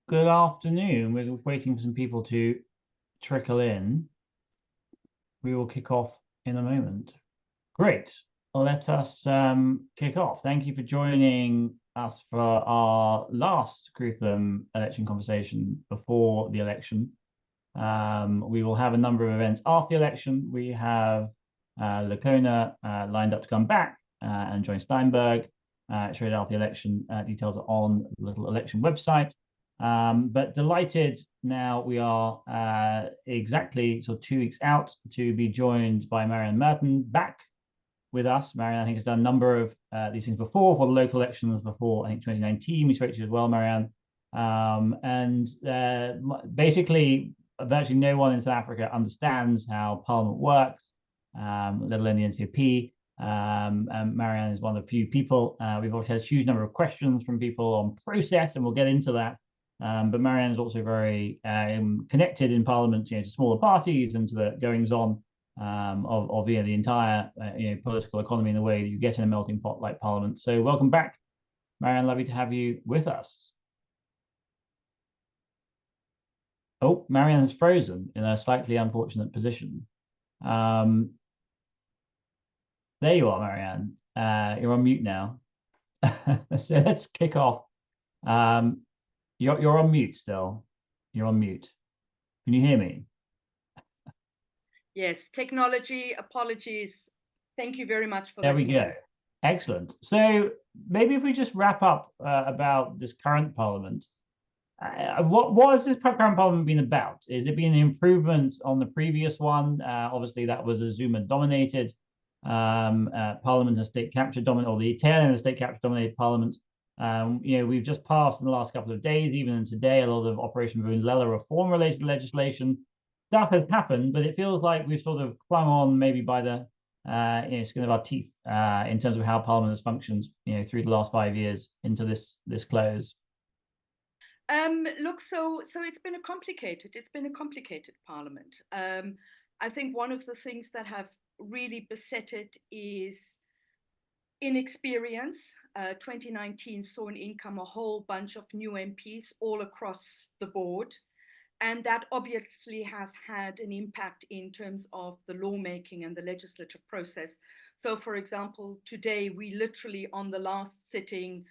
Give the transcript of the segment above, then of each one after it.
Good afternoon. We're waiting for some people to trickle in. We will kick off in a moment. Great. Well, let us kick off. Thank you for joining us for our last Krutham election conversation before the election. We will have a number of events after the election. We have Lacona lined up to come back and join Steinberg straight after the election. Details are on the little election website. But delighted now we are exactly sort of 2 weeks out to be joined by Marianne Merton back with us. Marianne, I think, has done a number of these things before for the local elections before, I think, 2019. We spoke to you as well, Marianne. And basically, virtually no one in South Africa understands how Parliament works, let alone the NCOP. And Marianne is one of the few people. We've also had a huge number of questions from people on process, and we'll get into that. But Marianne is also very connected in Parliament, to smaller parties and to the goings on of the entire political economy in the way that you get in a melting pot like Parliament. So welcome back, Marianne. Lovely to have you with us. Oh, Marianne has frozen in a slightly unfortunate position. There you are, Marianne. You're on mute now. So let's kick off. You're on mute still. You're on mute. Can you hear me? Yes, technology, apologies. Thank you very much for There that. we go. Excellent. So maybe if we just wrap up about this current Parliament. What has this current Parliament been about? Is it been an improvement on the previous one? Obviously, that was a Zuma-dominated Parliament and state capture dominant, or the tail end of the state capture dominated Parliament. We've just passed in the last couple of days, even today, a lot of Operation Vulindlela reform-related legislation. Stuff has happened, but it feels like we've sort of clung on maybe by the skin of our teeth in terms of how Parliament has functioned, through the last 5 years into this close. Look, so it's been a complicated Parliament. I think one of the things that have really beset it is inexperience. 2019 saw an income a whole bunch of new MPs all across the board. And that obviously has had an impact in terms of the lawmaking and the legislative process. So, for example, today we literally on the last sitting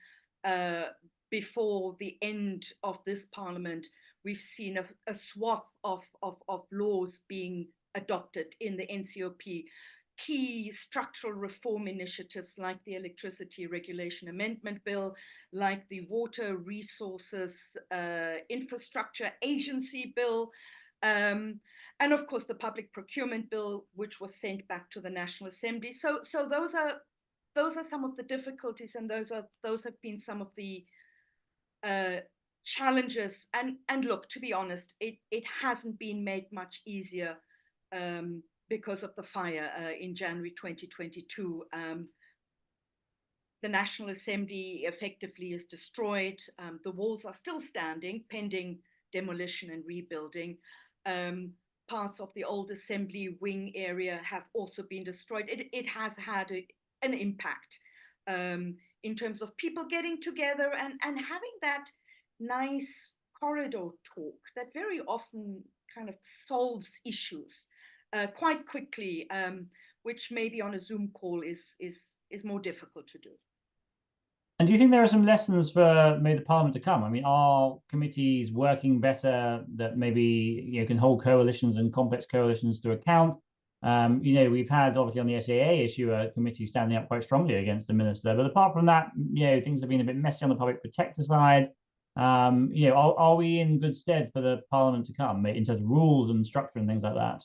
before the end of this Parliament, we've seen a swath of laws being adopted in the NCOP. Key structural reform initiatives like the Electricity Regulation Amendment Bill, like the Water Resources Infrastructure Agency Bill, and of course the Public Procurement Bill, which was sent back to the National Assembly. So those are some of the difficulties, and those have been some of the challenges. And look, to be honest, it hasn't been made much easier because of the fire in January 2022. The National Assembly effectively is destroyed. The walls are still standing, pending demolition and rebuilding. Parts of the old Assembly wing area have also been destroyed. It has had an impact in terms of people getting together and having that nice corridor talk that very often kind of solves issues quite quickly, which maybe on a Zoom call is more difficult to do. And do you think there are some lessons for maybe the Parliament to come? I mean, are committees working better that maybe can hold coalitions and complex coalitions to account? We've had obviously on the SAA issue a committee standing up quite strongly against the minister. But apart from that, things have been a bit messy on the public protector side. Are we in good stead for the Parliament to come in terms of rules and structure and things like that?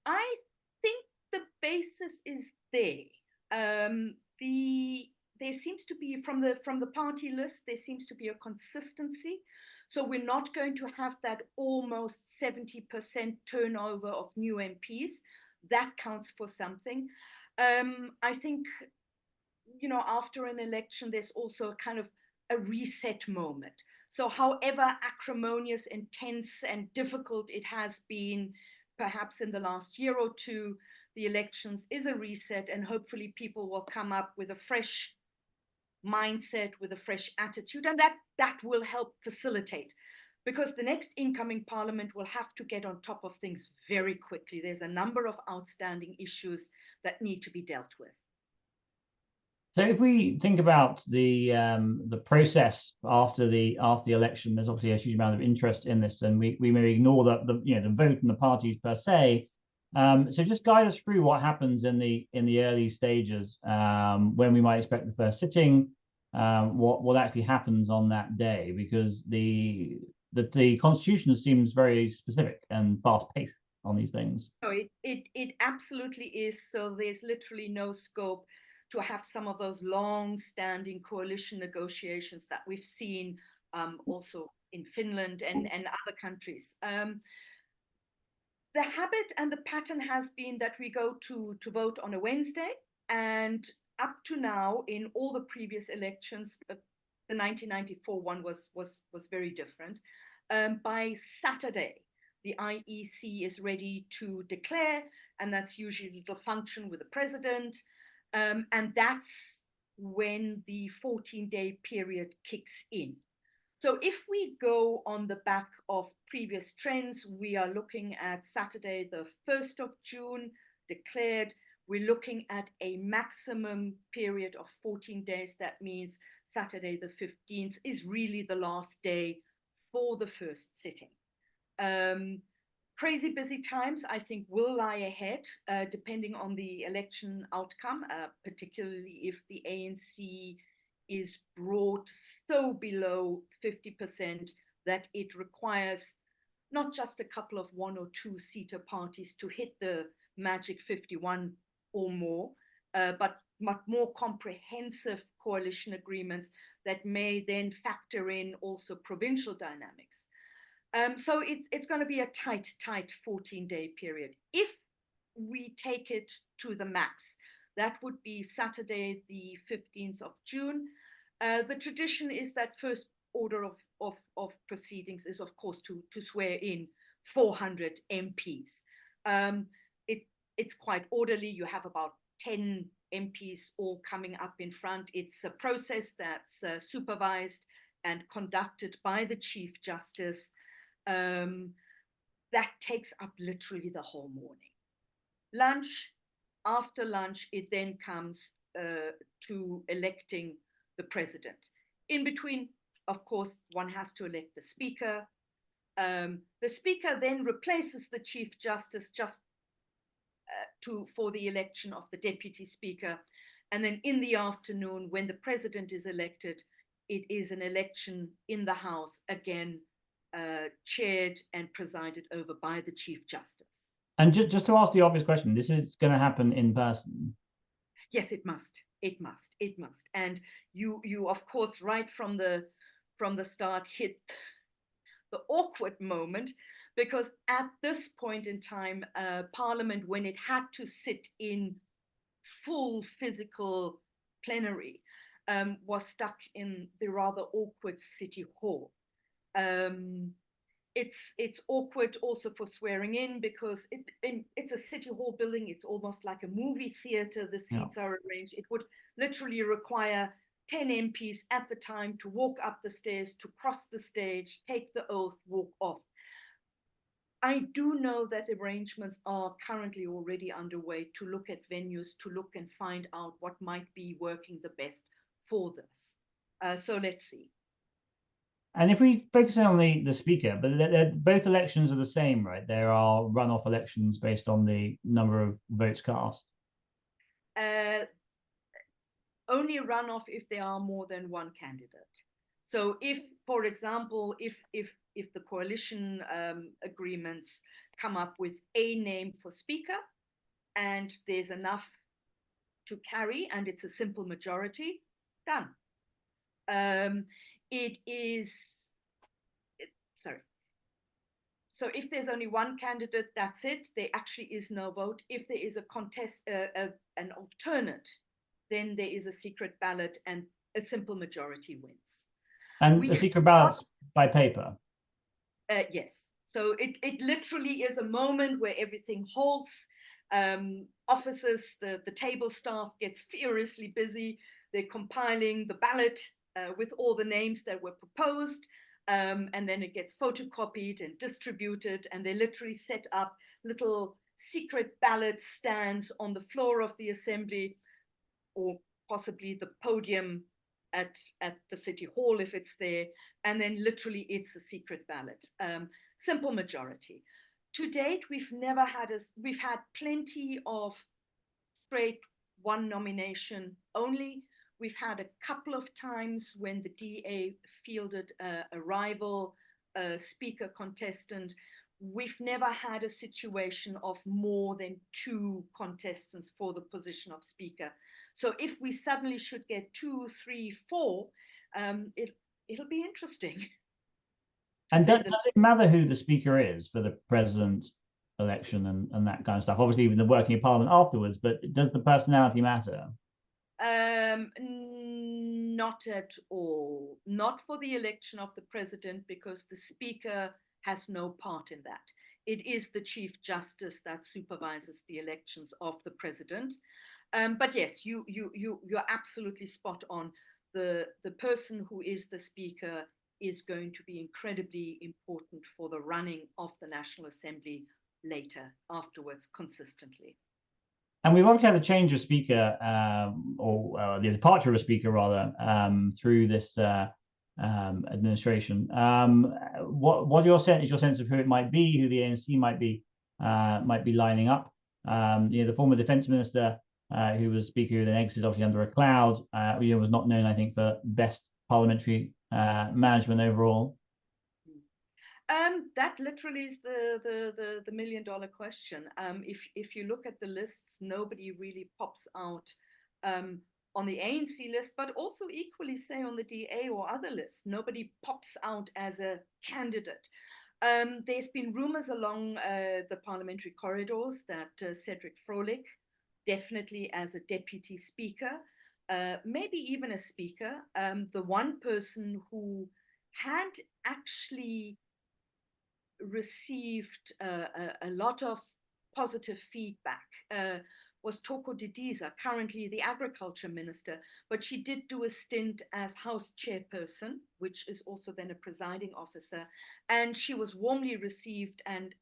I think the basis is there. There seems to be from the party list, there seems to be a consistency. So we're not going to have that almost 70% turnover of new MPs. That counts for something. I think, after an election, there's also a kind of a reset moment. So however acrimonious, intense, and difficult it has been, perhaps in the last year or two, the elections is a reset, and hopefully people will come up with a fresh mindset, with a fresh attitude, and that will help facilitate, because the next incoming parliament will have to get on top of things very quickly. There's a number of outstanding issues that need to be dealt with. So if we think about the process after the election, there's obviously a huge amount of interest in this, and we maybe ignore the vote and the parties per se. So just guide us through what happens in the early stages, when we might expect the first sitting, what actually happens on that day, because the constitution seems very specific and fast paced on these things. No, it absolutely is. So there's literally no scope to have some of those long-standing coalition negotiations that we've seen, also in Finland and other countries. The habit and the pattern has been that we go to vote on a Wednesday, and up to now, in all the previous elections, the 1994 one was very different. By Saturday, the IEC is ready to declare, and that's usually the function with the president, and that's when the 14-day period kicks in. So if we go on the back of previous trends, we are looking at Saturday, the 1st of June, declared. We're looking at a maximum period of 14 days. That means Saturday, the 15th, is really the last day for the first sitting. Crazy busy times, I think, will lie ahead, depending on the election outcome, particularly if the ANC is brought so below 50% that it requires not just a couple of 1 or 2-seater parties to hit the magic 51 or more, but more comprehensive coalition agreements that may then factor in also provincial dynamics. So it's going to be a tight 14-day period. If we take it to the max, that would be Saturday, the 15th of June. The tradition is that first order of proceedings is, of course, to swear in 400 MPs. It's quite orderly. You have about 10 MPs all coming up in front. It's a process that's supervised and conducted by the Chief Justice. That takes up literally the whole morning. Lunch, after lunch, it then comes to electing the president. In between, of course, one has to elect the speaker. The speaker then replaces the Chief Justice just for the election of the deputy speaker. And then in the afternoon, when the president is elected, it is an election in the House, again, chaired and presided over by the Chief Justice. And just to ask the obvious question, this is going to happen in person? Yes, it must. It must. It must. And you of course, right from the start, hit the awkward moment, because at this point in time, Parliament, when it had to sit in full physical plenary, was stuck in the rather awkward City Hall. It's awkward also for swearing in, because it's a City Hall building. It's almost like a movie theater. The seats are arranged. It would literally require 10 MPs at the time to walk up the stairs, to cross the stage, take the oath, walk off. I do know that arrangements are currently already underway to look at venues, to look and find out what might be working the best for this. So let's see. And if we focus on the speaker, but both elections are the same, right? There are runoff elections based on the number of votes cast. Only runoff if there are more than one candidate. So if, for example, if the coalition agreements come up with a name for speaker, and there's enough to carry, and it's a simple majority, done. So if there's only one candidate, that's it. There actually is no vote. If there is a contest, an alternate, then there is a secret ballot, and a simple majority wins. And the secret ballot's by paper? Yes. So it literally is a moment where everything halts. Officers, the table staff gets furiously busy. they're compiling the ballot with all the names that were proposed, and then it gets photocopied and distributed, and they literally set up little secret ballot stands on the floor of the assembly, or possibly the podium at the city hall if it's there, and then literally it's a secret ballot. Simple majority. To date, we've had plenty of straight one nomination only. We've had a couple of times when the DA fielded a rival speaker contestant. We've never had a situation of more than 2 contestants for the position of speaker. So if we suddenly should get 2, 3, 4, it'll be interesting. And does it matter who the speaker is for the president election and that kind of stuff? Obviously, even the working in parliament afterwards, but does the personality matter? Not at all. Not for the election of the president, because the speaker has no part in that. It is the Chief Justice that supervises the elections of the president. But yes, you're absolutely spot on. The person who is the speaker is going to be incredibly important for the running of the National Assembly later, afterwards, consistently. And we've obviously had a change of speaker, or the departure of a speaker, rather, through this administration. What your sense of who it might be, who the ANC might be lining up? The former defence minister, who was speaker, who then exited obviously under a cloud, was not known, I think, for best parliamentary management overall. That literally is the $1 million question. If you look at the lists, nobody really pops out on the ANC list, but also equally, say, on the DA or other lists. Nobody pops out as a candidate. There's been rumors along the parliamentary corridors that Cedric Froelich, definitely as a deputy speaker, maybe even a speaker, the one person who had actually received a lot of positive feedback was Toko Didiza, currently the agriculture minister, but she did do a stint as House chairperson, which is also then a presiding officer, and she was warmly received and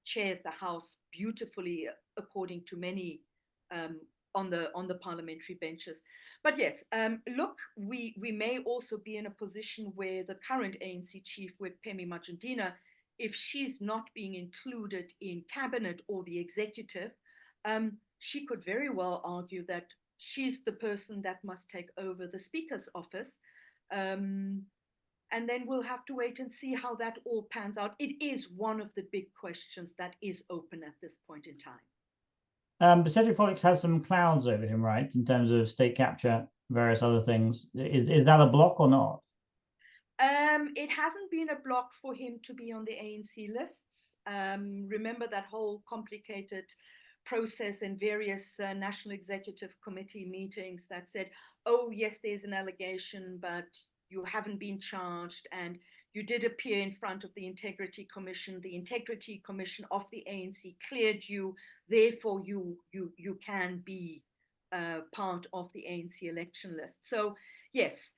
chaired the House beautifully, according to many on the parliamentary benches. But yes, look, we may also be in a position where the current ANC chief, with Phemi Majundina, if she's not being included in cabinet or the executive, she could very well argue that she's the person that must take over the speaker's office. And then we'll have to wait and see how that all pans out. It is one of the big questions that is open at this point in time. But Cedric Froelich has some clouds over him, right, in terms of state capture, various other things. Is that a block or not? It hasn't been a block for him to be on the ANC lists. Remember that whole complicated process in various National Executive Committee meetings that said, oh, yes, there's an allegation, but you haven't been charged, and you did appear in front of the Integrity Commission. The Integrity Commission of the ANC cleared you, therefore you can be part of the ANC election list. So yes,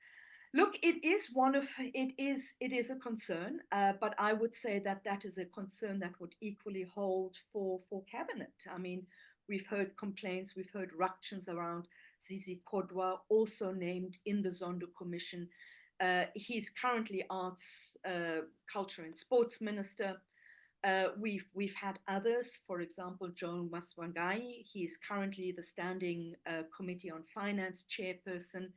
look, it is a concern, but I would say that is a concern that would equally hold for cabinet. I mean, we've heard complaints, we've heard ructions around Zizi Kodwa, also named in the Zondo Commission. He's currently Arts, Culture and Sports Minister. We've had others, for example, Joe Maswangai. He is currently the Standing Committee on Finance chairperson.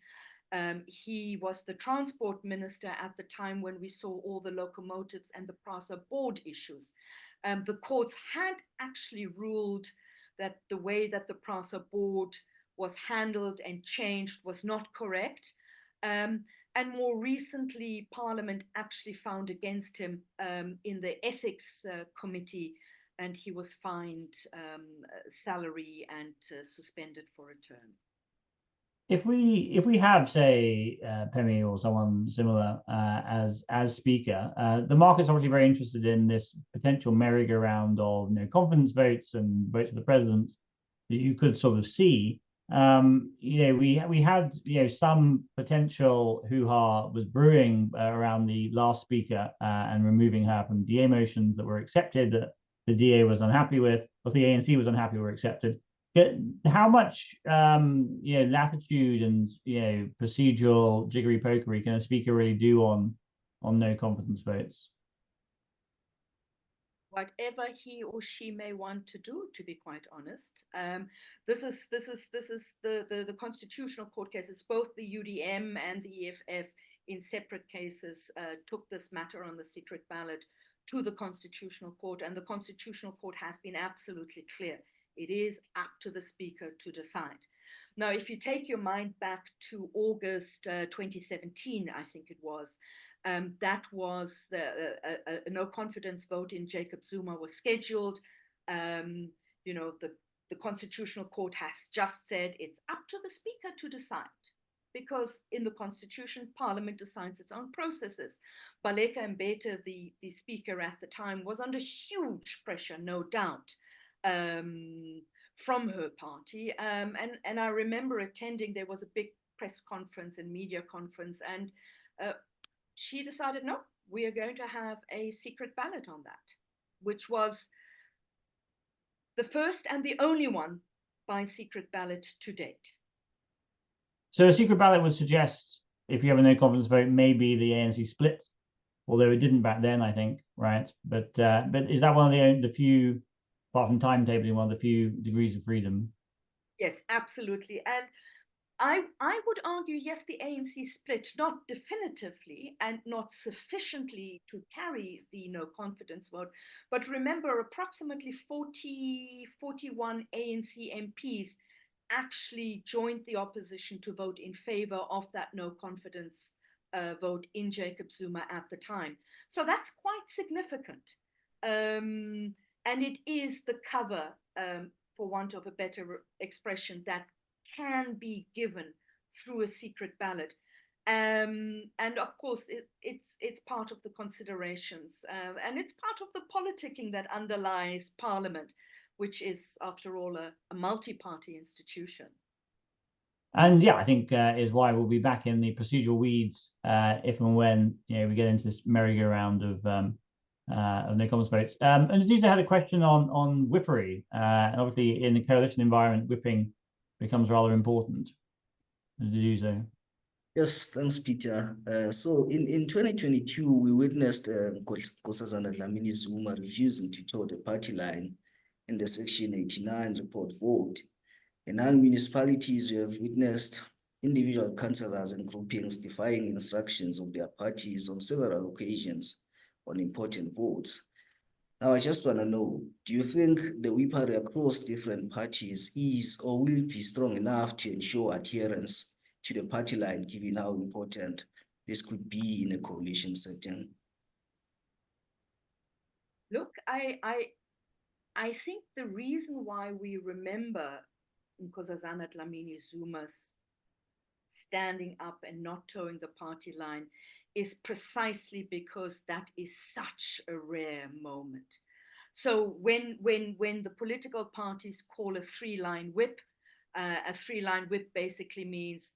He was the transport minister at the time when we saw all the locomotives and the PRASA board issues. The courts had actually ruled that the way that the PRASA board was handled and changed was not correct. And more recently, Parliament actually found against him in the Ethics Committee, and he was fined salary and suspended for a term. If we have, say, Phemi or someone similar as speaker, the market's obviously very interested in this potential merry-go-round of confidence votes and votes for the president that you could sort of see. we had some potential hoo-ha was brewing around the last speaker and removing her from DA motions that were accepted, that the DA was unhappy with, or the ANC was unhappy were accepted. How much latitude and procedural jiggery pokery can a speaker really do on no confidence votes? Whatever he or she may want to do, to be quite honest. This is the constitutional court cases. Both the UDM and the EFF, in separate cases, took this matter on the secret ballot to the constitutional court, and the constitutional court has been absolutely clear. It is up to the speaker to decide. Now, if you take your mind back to August 2017, I think it was, that was a no confidence vote in Jacob Zuma was scheduled. The Constitutional Court has just said it's up to the Speaker to decide, because in the Constitution, Parliament decides its own processes. Baleka Mbete, the Speaker at the time, was under huge pressure, no doubt, from her party. And I remember attending, there was a big press conference and media conference, and she decided, no, we are going to have a secret ballot on that, which was the first and the only one by secret ballot to date. So a secret ballot would suggest, if you have a no confidence vote, maybe the ANC splits, although it didn't back then, I think, right? But is that one of the few, apart from timetabling, one of the few degrees of freedom? Yes, absolutely. And I would argue, yes, the ANC split, not definitively and not sufficiently to carry the no confidence vote. But remember, approximately 41 ANC MPs actually joined the opposition to vote in favor of that no confidence vote in Jacob Zuma at the time. So that's quite significant. And it is the cover, for want of a better expression, that can be given through a secret ballot. And of course, it's part of the considerations, and it's part of the politicking that underlies Parliament, which is, after all, a multi-party institution. And yeah, I think is why we'll be back in the procedural weeds if and when we get into this merry-go-round of no confidence votes. And Adisa had a question on whippery, and obviously in the coalition environment, whipping becomes rather important. Adisa. Yes, thanks, Peter. So in 2022, we witnessed Nkosazana Dlamini Zuma refusing to toe the party line in the Section 89 report vote. In 9 municipalities, we have witnessed individual councillors and groupings defying instructions of their parties on several occasions on important votes. Now, I just want to know, do you think the whippery across different parties is or will be strong enough to ensure adherence to the party line, given how important this could be in a coalition setting? Look, I think the reason why we remember Nkosazana Dlamini Zuma's standing up and not towing the party line is precisely because that is such a rare moment. So when the political parties call a three-line whip basically means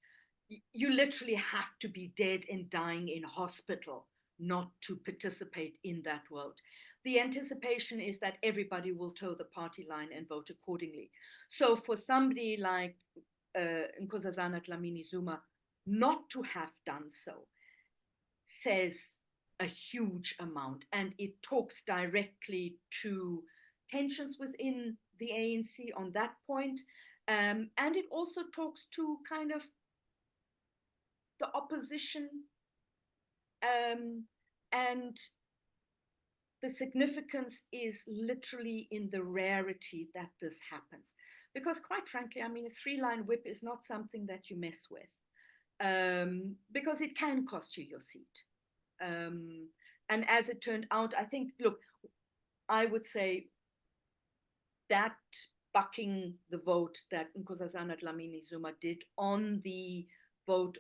you literally have to be dead and dying in hospital not to participate in that vote. The anticipation is that everybody will toe the party line and vote accordingly. So for somebody like Nkosazana Dlamini Zuma not to have done so says a huge amount, and it talks directly to tensions within the ANC on that point, and it also talks to kind of the opposition, and the significance is literally in the rarity that this happens. Because quite frankly, I mean, a three-line whip is not something that you mess with, because it can cost you your seat. And as it turned out, I think, look, I would say that bucking the vote that Nkosazana Dlamini Zuma did on the vote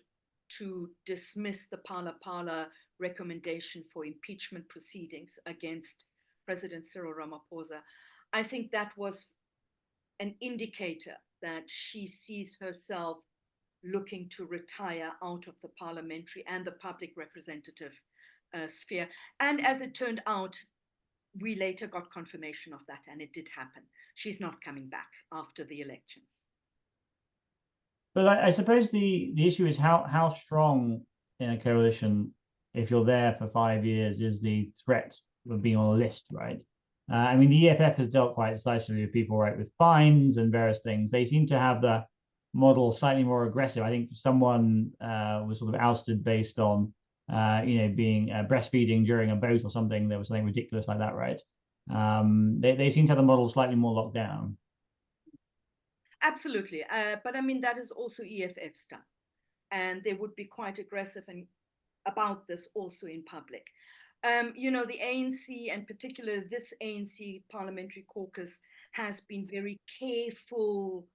to dismiss the Phala recommendation for impeachment proceedings against President Cyril Ramaphosa, I think that was an indicator that she sees herself looking to retire out of the parliamentary and the public representative sphere. And as it turned out, we later got confirmation of that, and it did happen. She's not coming back after the elections. But I suppose the issue is how strong in a coalition, if you're there for 5 years, is the threat of being on a list, right? I mean, the EFF has dealt quite decisively with people, right, with fines and various things. They seem to have the model slightly more aggressive. I think someone was sort of ousted based on, being breastfeeding during a vote or something. There was something ridiculous like that, right? They seem to have the model slightly more locked down. Absolutely. But I mean, that is also EFF style. And they would be quite aggressive about this also in public. The ANC, and particularly this ANC parliamentary caucus, has been very careful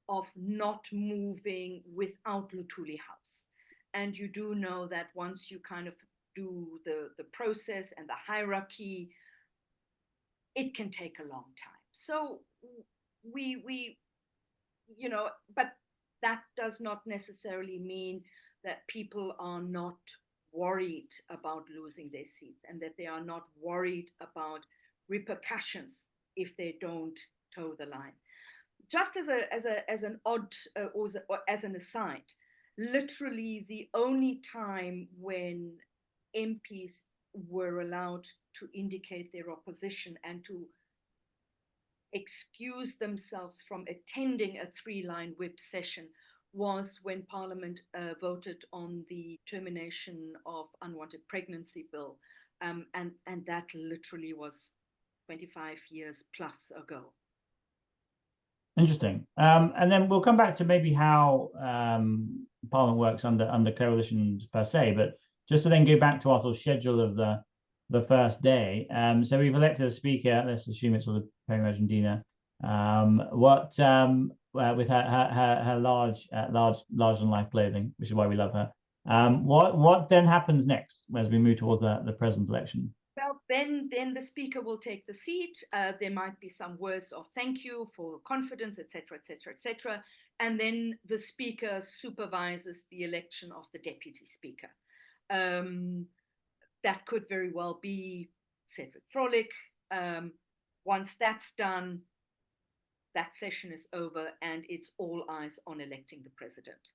of not moving without Luthuli House. And you do know that once you kind of do the process and the hierarchy, it can take a long time. So but that does not necessarily mean that people are not worried about losing their seats, and that they are not worried about repercussions if they don't toe the line. Just as an odd or as an aside, literally the only time when MPs were allowed to indicate their opposition and to excuse themselves from attending a 3-line whip session was when Parliament voted on the termination of unwanted pregnancy bill. And that literally was 25 years plus ago. Interesting. And then we'll come back to maybe how Parliament works under coalitions per se, but just to then go back to our sort of schedule of the first day. So we've elected a speaker. Let's assume it's sort of Penny Argentina. With her large than life clothing, which is why we love her. What then happens next as we move towards the president election? Well, then the speaker will take the seat. There might be some words of thank you for confidence, etc., etc., etc. And then the speaker supervises the election of the deputy speaker. That could very well be Cedric Frolik. Once that's done, that session is over, and it's all eyes on electing the president,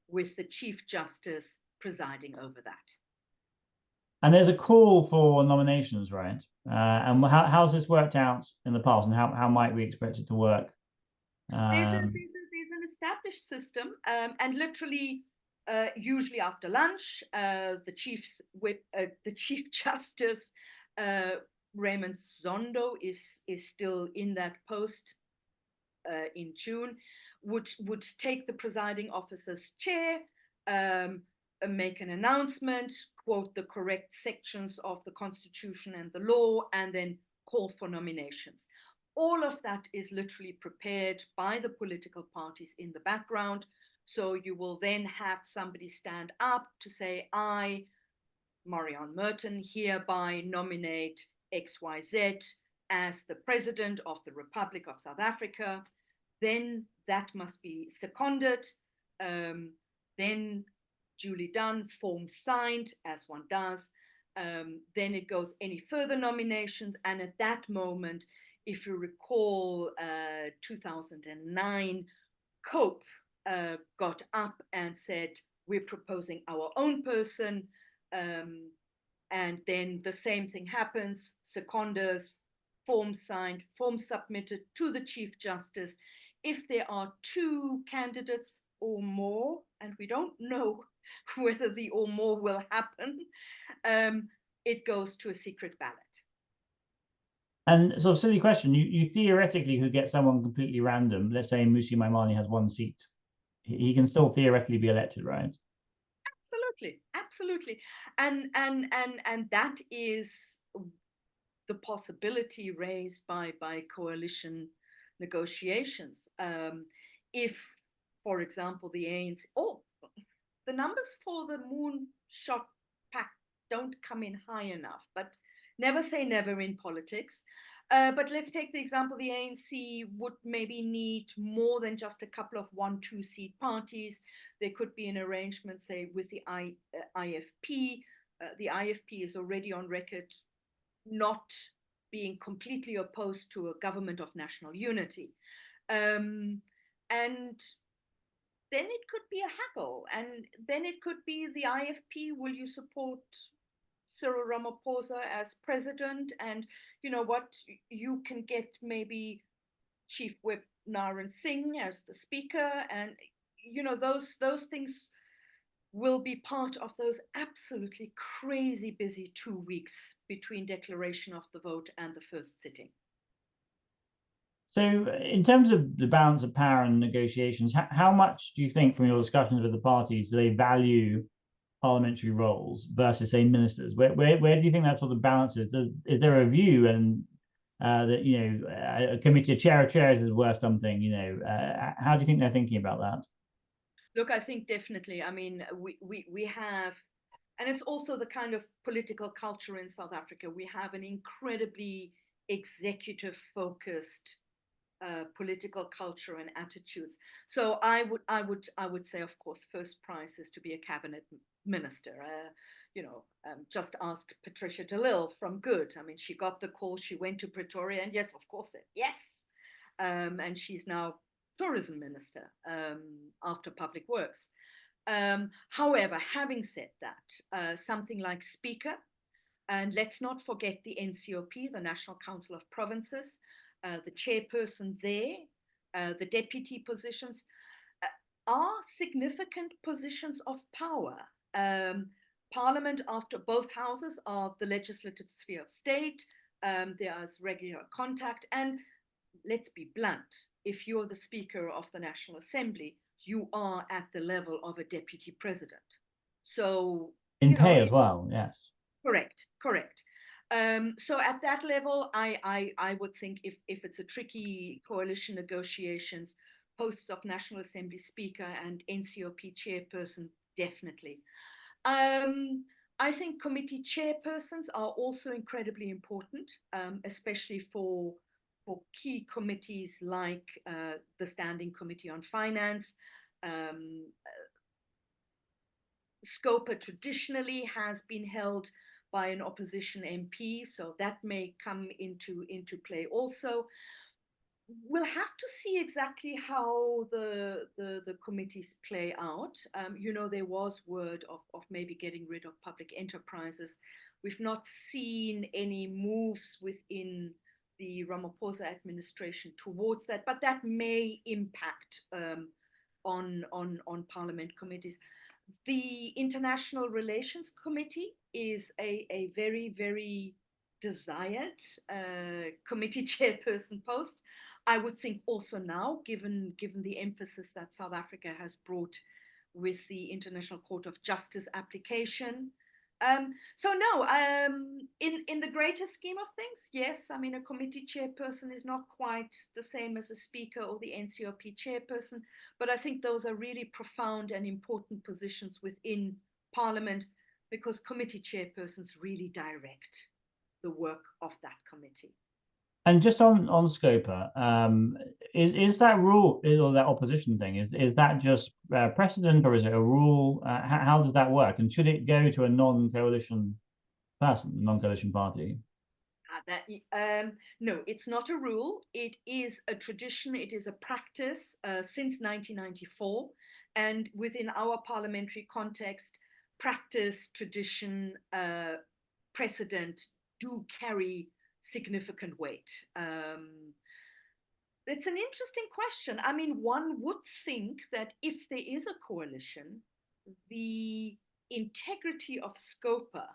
with the Chief Justice presiding over that. And there's a call for nominations, right? And how's this worked out in the past, and how might we expect it to work? There's an established system, and literally, usually after lunch, the Chief Justice Raymond Zondo is still in that post in June, would take the presiding officer's chair, make an announcement, quote the correct sections of the Constitution and the law, and then call for nominations. All of that is literally prepared by the political parties in the background. So you will then have somebody stand up to say, I, Marianne Merton, hereby nominate XYZ as the President of the Republic of South Africa. Then that must be seconded. Then duly done, form signed, as one does. Then it goes any further nominations. And at that moment, if you recall, 2009, COPE got up and said, we're proposing our own person. And then the same thing happens, seconders, form signed, form submitted to the Chief Justice. If there are 2 candidates or more, and we don't know whether the or more will happen, it goes to a secret ballot. And sort of silly question, you theoretically could get someone completely random. Let's say Musi Maimane has 1 seat. He can still theoretically be elected, right? Absolutely. And that is the possibility raised by coalition negotiations. If, for example, the ANC, the numbers for the Moonshot Pact don't come in high enough, but never say never in politics. But let's take the example, the ANC would maybe need more than just a couple of 1-2 seat parties. There could be an arrangement, say, with the IFP. The IFP is already on record not being completely opposed to a government of national unity. And then it could be a haggle, and then it could be the IFP, will you support Cyril Ramaphosa as president? And you know what, you can get maybe Chief Whip Naran Singh as the speaker, and you know, those things will be part of those absolutely crazy busy 2 weeks between declaration of the vote and the first sitting. So in terms of the balance of power and negotiations, how much do you think from your discussions with the parties do they value parliamentary roles versus, say, ministers? Where do you think that sort of balance is? Is there a view and that, you know, a committee, a chair of chairs is worth something, you know? How do you think they're thinking about that? Look, I think definitely. I mean, we have, and it's also the kind of political culture in South Africa. We have an incredibly executive focused political culture and attitudes. So I would say, of course, first prize is to be a cabinet minister. Just ask Patricia de Lille from Good. I mean, she got the call, she went to Pretoria, and yes, of course, said yes. And she's now tourism minister after public works. However, having said that, something like speaker, and let's not forget the NCOP, the National Council of Provinces, the chairperson there, the deputy positions, are significant positions of power. Parliament, after both houses, are the legislative sphere of state. There is regular contact, and let's be blunt, if you're the Speaker of the National Assembly, you are at the level of a deputy president. So in pay as well, yes. Correct. So at that level, I would think if it's a tricky coalition negotiations, posts of National Assembly Speaker and NCOP chairperson, definitely. I think committee chairpersons are also incredibly important, especially for key committees like the Standing Committee on Finance. SCOPA traditionally has been held by an opposition MP, so that may come into play also. We'll have to see exactly how the committees play out. There was word of maybe getting rid of public enterprises. We've not seen any moves within the Ramaphosa administration towards that, but that may impact on parliament committees. The International Relations Committee is a very, very desired committee chairperson post. I would think also now, given the emphasis that South Africa has brought with the International Court of Justice application. So no, in the greater scheme of things, yes, I mean, a committee chairperson is not quite the same as a speaker or the NCOP chairperson, but I think those are really profound and important positions within Parliament, because committee chairpersons really direct the work of that committee. And just on Scopa, is that rule or that opposition thing, is that just precedent, or is it a rule? How does that work? And should it go to a non-coalition person, non-coalition party? No, it's not a rule. It is a tradition. It is a practice since 1994. And within our parliamentary context, practice, tradition, precedent do carry significant weight. It's an interesting question. I mean, one would think that if there is a coalition, the integrity of Scopa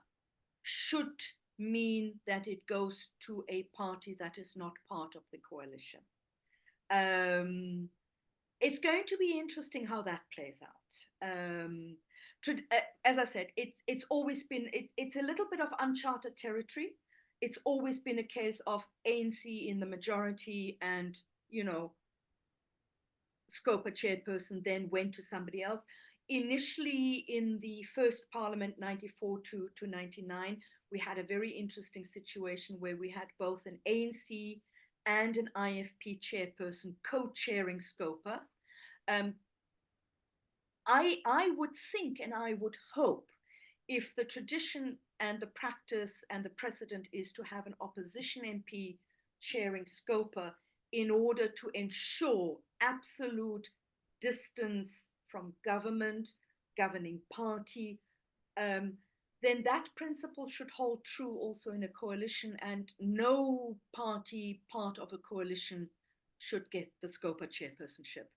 should mean that it goes to a party that is not part of the coalition. It's going to be interesting how that plays out. As I said, it's always been, it's a little bit of uncharted territory. It's always been a case of ANC in the majority, and Scopa chairperson then went to somebody else. Initially in the first parliament, 94 to 99, we had a very interesting situation where we had both an ANC and an IFP chairperson co-chairing SCOPA. I would think and I would hope, if the tradition and the practice and the precedent is to have an opposition MP chairing SCOPA in order to ensure absolute distance from government, governing party, then that principle should hold true also in a coalition, and no party part of a coalition should get the SCOPA chairpersonship.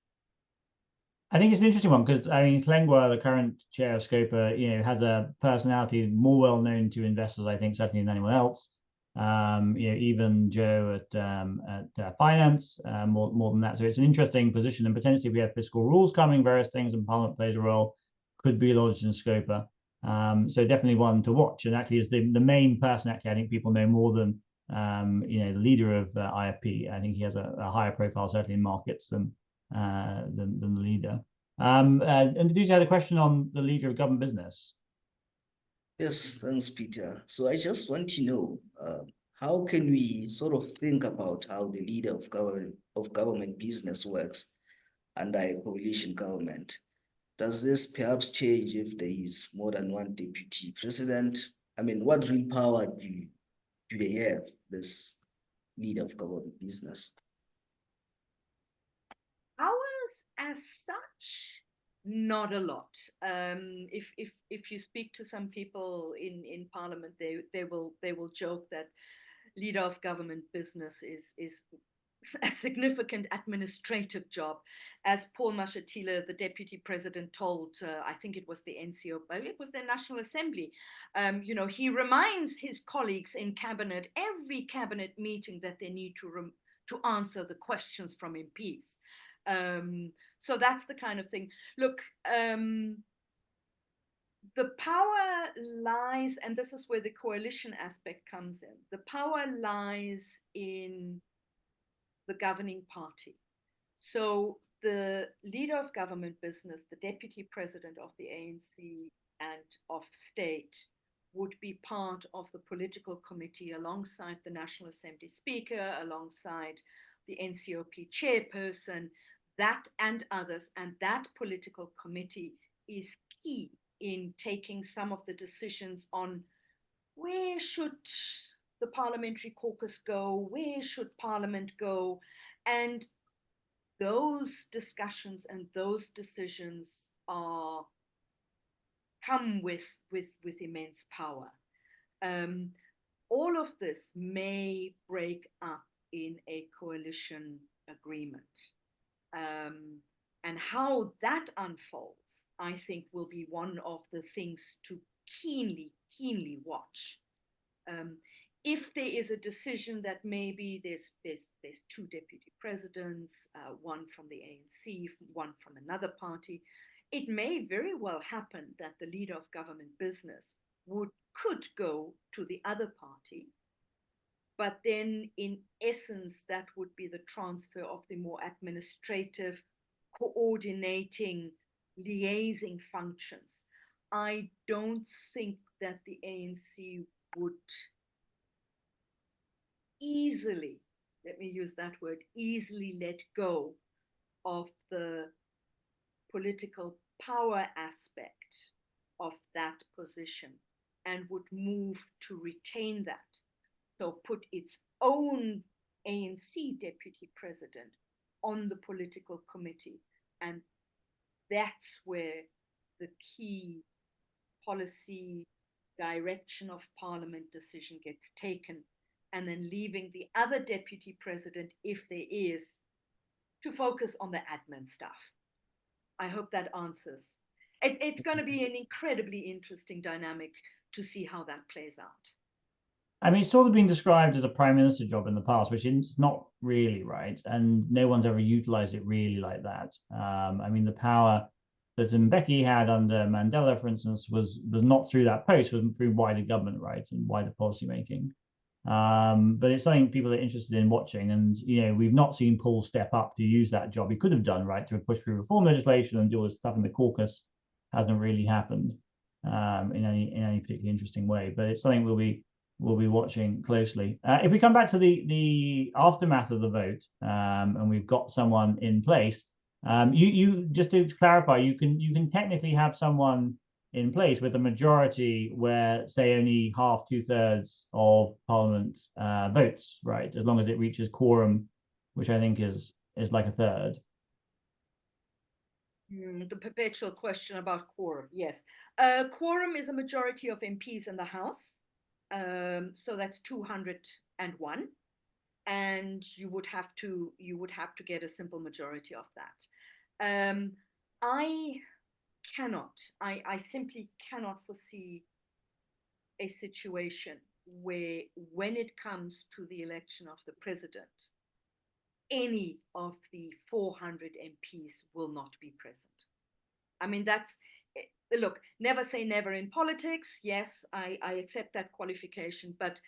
I think it's an interesting one because, I mean, Hlengwa, the current chair of SCOPA, has a personality more well known to investors, I think, certainly than anyone else. Even Joe at finance, more than that. So it's an interesting position, and potentially we have fiscal rules coming, various things, and Parliament plays a role, could be lodged in SCOPA. So definitely one to watch. And actually, is the main person. Actually, I think people know more than the leader of IFP. I think he has a higher profile, certainly in markets than the leader. And did you have a question on the leader of government business? Yes, thanks, Peter. So I just want to know, how can we sort of think about how the leader of government business works under a coalition government? Does this perhaps change if there is more than one deputy president? I mean, what real power do they have, this leader of government business? Powers as such, not a lot. If you speak to some people in Parliament, they will joke that leader of government business is a significant administrative job. As Paul Mashatile, the deputy president, told, I think it was the NCO, it was the National Assembly, he reminds his colleagues in cabinet, every cabinet meeting, that they need to answer the questions from MPs. So that's the kind of thing. Look, the power lies, and this is where the coalition aspect comes in, the power lies in the governing party. So the leader of government business, the deputy president of the ANC and of state, would be part of the political committee alongside the National Assembly Speaker, alongside the NCOP chairperson, that and others. And that political committee is key in taking some of the decisions on where should the parliamentary caucus go, where should Parliament go, and those discussions and those decisions come with immense power. All of this may break up in a coalition agreement. And how that unfolds, I think, will be one of the things to keenly watch. If there is a decision that maybe there's two deputy presidents, one from the ANC, one from another party, it may very well happen that the leader of government business could go to the other party, but then in essence that would be the transfer of the more administrative, coordinating, liaising functions. I don't think that the ANC would easily, let me use that word, easily let go of the political power aspect of that position and would move to retain that. So put its own ANC deputy president on the political committee. And that's where the key policy direction of Parliament decision gets taken, and then leaving the other deputy president, if there is, to focus on the admin stuff. I hope that answers. It's going to be an incredibly interesting dynamic to see how that plays out. I mean, it's sort of been described as a prime minister job in the past, which is not really right, and no one's ever utilized it really like that. I mean, the power that Mbeki had under Mandela, for instance, was not through that post, was through wider government, right, and wider policy making. But it's something people are interested in watching, and we've not seen Paul step up to use that job. He could have done, right, to push through reform legislation and do all this stuff in the caucus. Hasn't really happened. in any particularly interesting way. But it's something we'll be watching closely. If we come back to the aftermath of the vote, and we've got someone in place, you just to clarify, you can technically have someone in place with a majority where, say, only half, 2/3 of Parliament votes, right? As long as it reaches quorum, which I think is like a third. The perpetual question about quorum. Yes, quorum is a majority of MPs in the House, so that's 201, and you would have to get a simple majority of that. I simply cannot foresee a situation where, when it comes to the election of the president, any of the 400 MPs will not be present. I mean, look, never say never in politics. Yes, I accept that qualification, but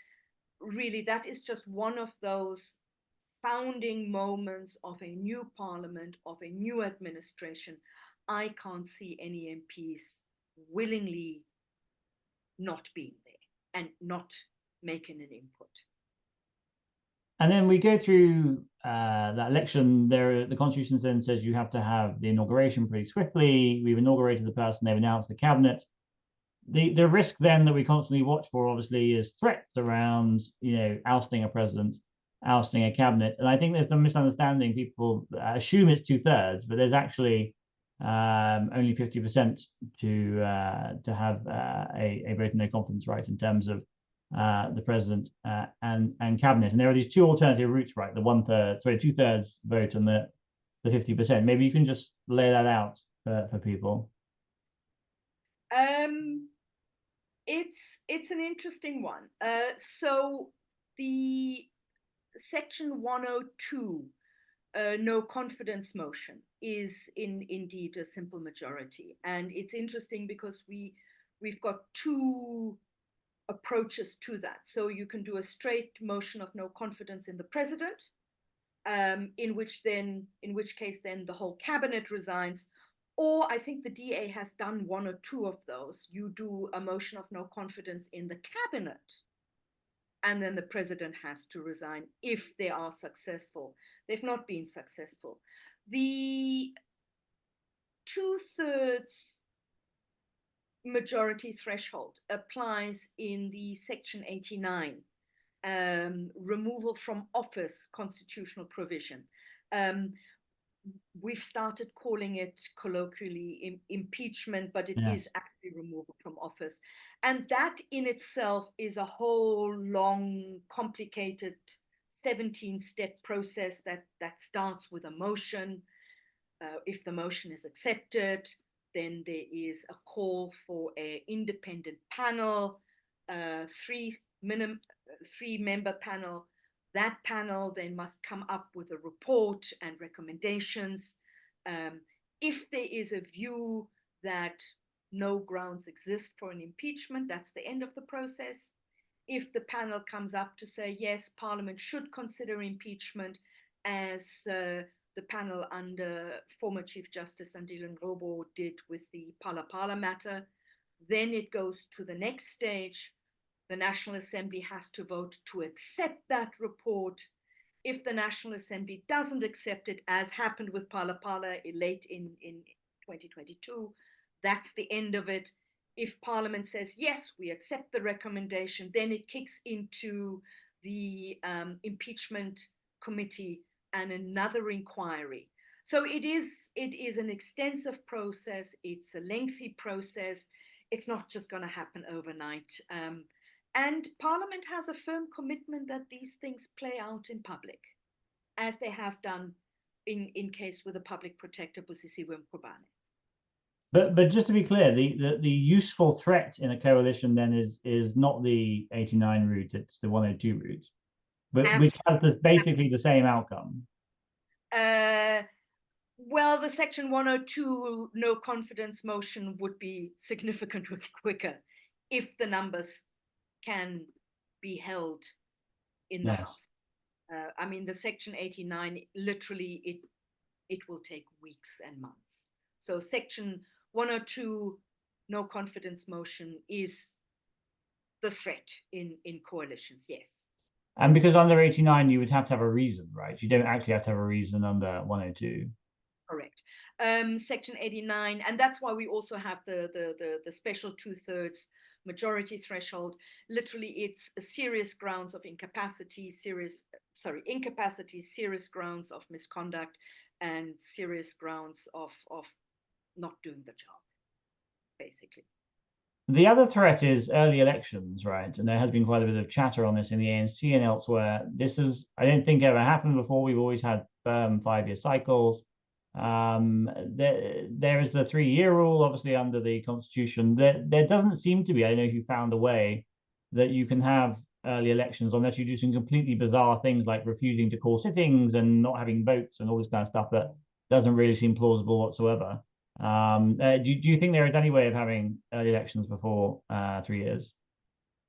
really that is just one of those founding moments of a new parliament, of a new administration. I can't see any MPs willingly not being there and not making an input. And then we go through that election. The Constitution then says you have to have the inauguration pretty swiftly. We've inaugurated the person, they've announced the cabinet. The risk then that we constantly watch for, obviously, is threats around, ousting a president, ousting a cabinet. And I think there's some misunderstanding. People assume it's 2/3, but there's actually only 50% to have a vote of no confidence, right, in terms of the president and cabinet. And there are these two alternative routes, right? The 2/3 vote and the 50%. Maybe you can just lay that out for people. It's an interesting one. So the Section 102 no confidence motion is indeed a simple majority, and it's interesting because we've got two approaches to that. So you can do a straight motion of no confidence in the president, in which case then the whole cabinet resigns. Or I think the DA has done one or two of those. You do a motion of no confidence in the cabinet, and then the president has to resign if they are successful. They've not been successful. The 2/3 majority threshold applies in the Section 89 removal from office constitutional provision. We've started calling it colloquially impeachment, but it is actually removal from office. And that in itself is a whole long, complicated 17-step process that starts with a motion. If the motion is accepted, then there is a call for an independent panel, three-member panel. That panel then must come up with a report and recommendations. If there is a view that no grounds exist for an impeachment, that's the end of the process. If the panel comes up to say, yes, Parliament should consider impeachment, as the panel under former Chief Justice Andile Ngcobo did with the Phala matter, then it goes to the next stage. The National Assembly has to vote to accept that report. If the National Assembly doesn't accept it, as happened with Phala late in 2022, that's the end of it. If Parliament says, yes, we accept the recommendation, then it kicks into the impeachment committee and another inquiry. So it is an extensive process. It's a lengthy process. It's not just going to happen overnight. And Parliament has a firm commitment that these things play out in public, as they have done in case with the public protector, Busisiwe Mkhwebane. But just to be clear, the useful threat in a coalition then is not the 89 route, it's the 102 route, but which has basically the same outcome. Well, the Section 102 no confidence motion would be significantly quicker if the numbers can be held in the House. I mean, the Section 89, literally, it will take weeks and months. So Section 102 no confidence motion is the threat in coalitions, yes. And because under 89, you would have to have a reason, right? You don't actually have to have a reason under 102. Correct. Section 89, and that's why we also have the special 2/3 majority threshold. Literally, it's a serious grounds of incapacity, serious grounds of misconduct, and serious grounds of not doing the job, basically. The other threat is early elections, right? And there has been quite a bit of chatter on this in the ANC and elsewhere. This is, I don't think, ever happened before. We've always had 5-year cycles. There is the 3-year rule, obviously, under the Constitution. There doesn't seem to be, I don't know if you found a way that you can have early elections unless you do some completely bizarre things like refusing to call sittings and not having votes and all this kind of stuff that doesn't really seem plausible whatsoever. Do you think there is any way of having early elections before 3 years?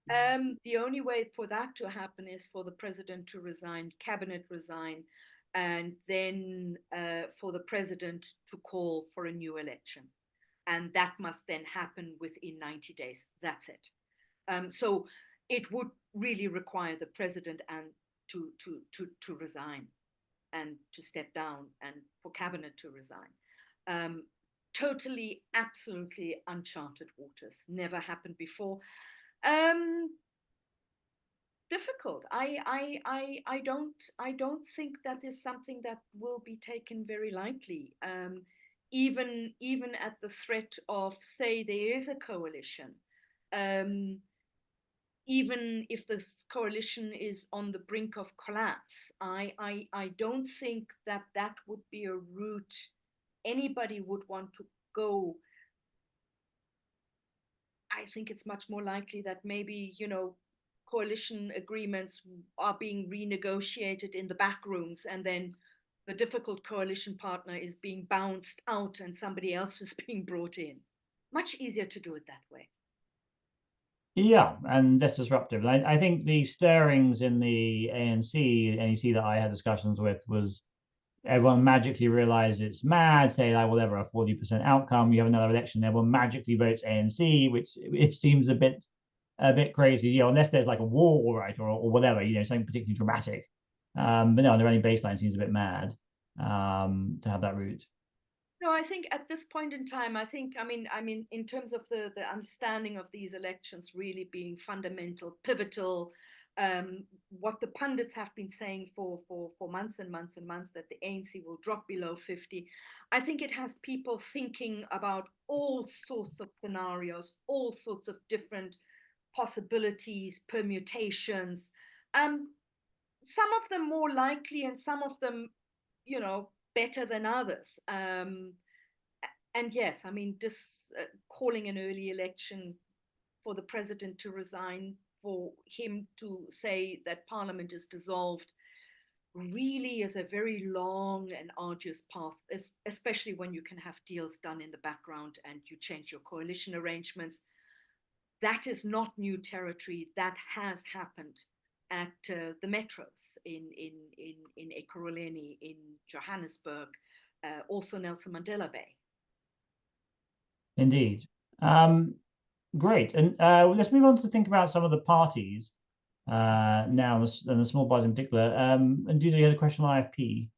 The only way for that to happen is for the president to resign, cabinet resign, and then for the president to call for a new election. And that must then happen within 90 days. That's it. So it would really require the president and to resign and to step down and for cabinet to resign. Totally, absolutely uncharted waters. Never happened before. Difficult. I don't think that is something that will be taken very lightly. Even at the threat of, say, there is a coalition, even if the coalition is on the brink of collapse, I don't think that would be a route anybody would want to go. I think it's much more likely that maybe, coalition agreements are being renegotiated in the back rooms, and then the difficult coalition partner is being bounced out and somebody else is being brought in. Much easier to do it that way. Yeah, and less disruptive. And I think the stirrings in the NEC that I had discussions with was everyone magically realized it's mad, say like whatever, a 40% outcome, you have another election, everyone magically votes ANC, which it seems a bit crazy, unless there's like a war, right, or whatever, something particularly dramatic. But no, under any baseline seems a bit mad to have that route. No, I think at this point in time, I mean, in terms of the understanding of these elections really being fundamental, pivotal, what the pundits have been saying for months and months and months, that the ANC will drop below 50. I think it has people thinking about all sorts of scenarios, all sorts of different possibilities, permutations. Some of them more likely and some of them, better than others. And yes, I mean, calling an early election for the president to resign, for him to say that parliament is dissolved, really is a very long and arduous path, especially when you can have deals done in the background and you change your coalition arrangements. That is not new territory. That has happened at the metros in Ekurhuleni, in Johannesburg, also Nelson Mandela Bay. Indeed. Great. And let's move on to think about some of the parties now, and the small parties in particular. And Duzo, you had a question on IFP.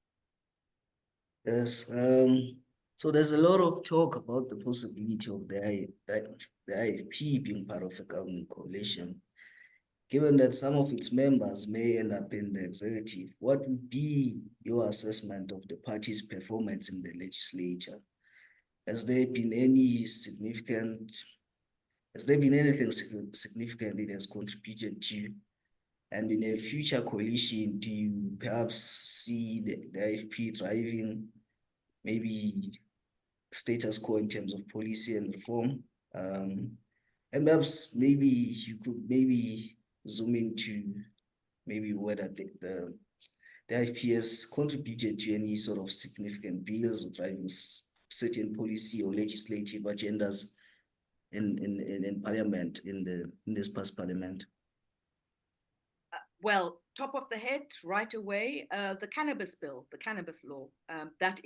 Yes. So there's a lot of talk about the possibility of the IFP being part of a government coalition. Given that some of its members may end up in the executive, what would be your assessment of the party's performance in the legislature? Has there been anything significant it has contributed to? And in a future coalition, do you perhaps see the IFP driving maybe status quo in terms of policy and reform? And perhaps maybe you could zoom into maybe whether the IFP has contributed to any sort of significant bills or driving certain policy or legislative agendas in parliament, in this past parliament. Well, top of the head, right away, the cannabis bill, the cannabis law, that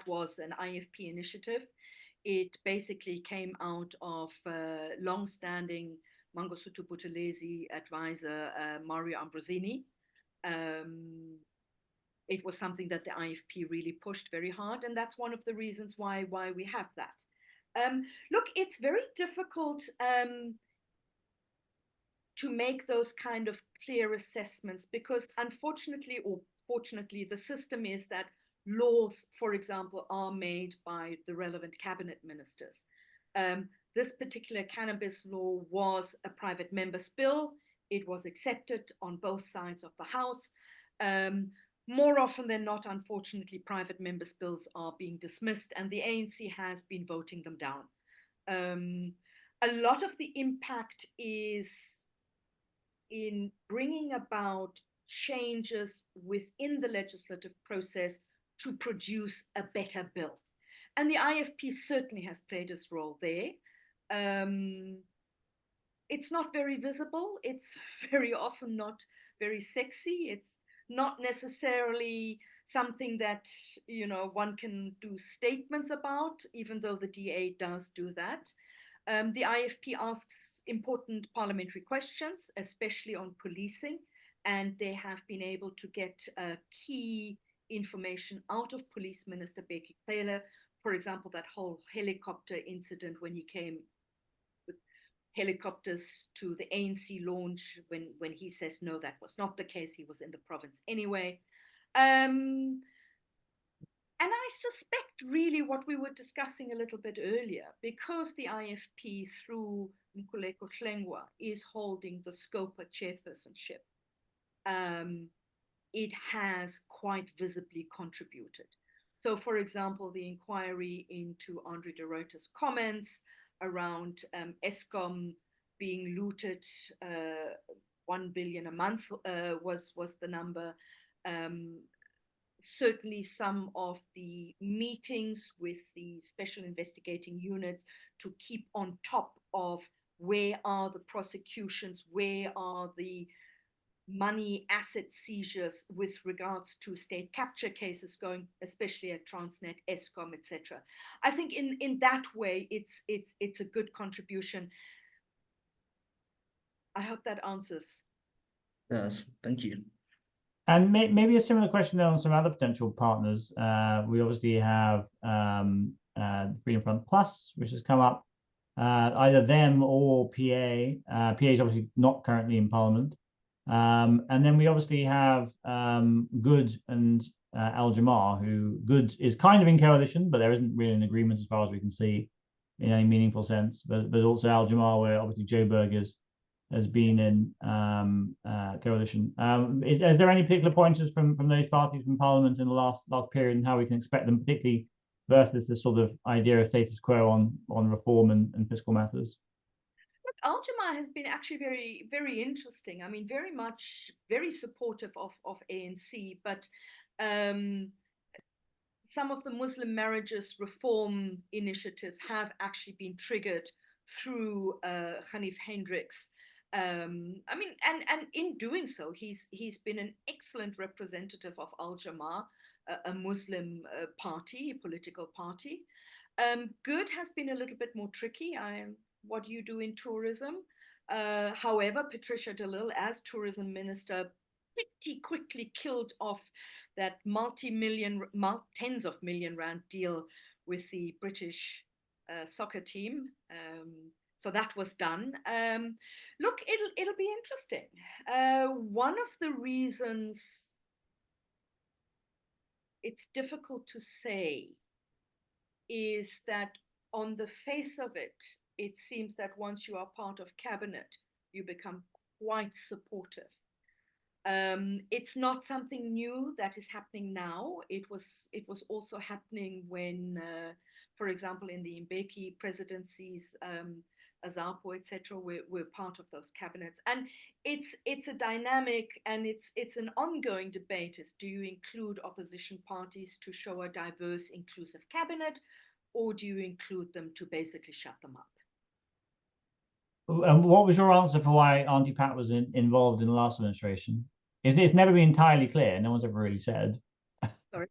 was an IFP initiative. It basically came out of long-standing Mangosuthu Buthelezi advisor Mario Ambrosini. It was something that the IFP really pushed very hard, and that's one of the reasons why we have that. Look, it's very difficult to make those kind of clear assessments because unfortunately or fortunately, the system is that laws, for example, are made by the relevant cabinet ministers. This particular cannabis law was a private member's bill. It was accepted on both sides of the House. More often than not, unfortunately, private members' bills are being dismissed, and the ANC has been voting them down. A lot of the impact is in bringing about changes within the legislative process to produce a better bill. And the IFP certainly has played its role there. It's not very visible. It's very often not very sexy. It's not necessarily something that, you know, one can do statements about, even though the DA does do that. The IFP asks important parliamentary questions, especially on policing, and they have been able to get key information out of Police Minister Bheki Cele. For example, that whole helicopter incident when he came with helicopters to the ANC launch, when he says, no, that was not the case. He was in the province anyway. And I suspect really what we were discussing a little bit earlier, because the IFP through Nkululeko Hlengwa is holding the SCOPA chairpersonship, it has quite visibly contributed. So, for example, the inquiry into Andre de Ruyter's comments around Eskom being looted, 1 billion a month was the number. Certainly some of the meetings with the special investigating units to keep on top of where are the prosecutions, where are the money asset seizures with regards to state capture cases going, especially at Transnet, Eskom, etc. I think in that way, it's a good contribution. I hope that answers. Yes, thank you. And maybe a similar question on some other potential partners. We obviously have Freedom Front Plus, which has come up. Either them or PA. PA is obviously not currently in Parliament. And then we obviously have Good and Al Jamar, who Good is kind of in coalition, but there isn't really an agreement as far as we can see in any meaningful sense. But also Al Jamar, where obviously Joe Burgers has been in coalition. Is there any particular pointers from those parties from Parliament in the last period and how we can expect them, particularly versus this sort of idea of status quo on reform and fiscal matters? Look, Al Jamar has been actually very, very interesting. I mean, very supportive of ANC, but some of the Muslim marriages reform initiatives have actually been triggered through Hanif Hendricks. I mean, and in doing so, he's been an excellent representative of Al Jamar, a Muslim party, political party. Good has been a little bit more tricky. What do you do in tourism? However, Patricia de Lille, as tourism minister, pretty quickly killed off that tens of million rand deal with the British soccer team. So that was done. Look, it'll be interesting. One of the reasons it's difficult to say is that on the face of it, it seems that once you are part of cabinet, you become quite supportive. It's not something new that is happening now. It was also happening when, for example, in the Mbeki presidencies, Azapo, etc., were part of those cabinets. And it's a dynamic and it's an ongoing debate is, do you include opposition parties to show a diverse, inclusive cabinet, or do you include them to basically shut them up? And what was your answer for why Auntie Pat was involved in the last administration? It's never been entirely clear. No one's ever really said. Sorry?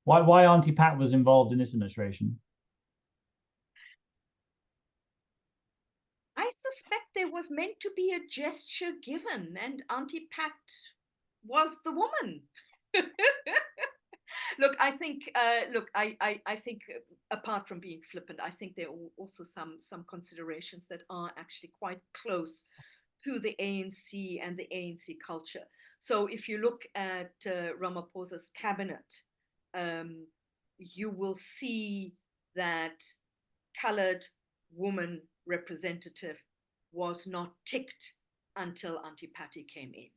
Why Auntie Pat was involved in this administration? was meant to be a gesture given, and Auntie Pat was the woman. Look, I think, I think apart from being flippant, I think there are also some considerations that are actually quite close to the ANC and the ANC culture. So if you look at Ramaphosa's cabinet, you will see that colored woman representative was not ticked until Auntie Patty came in.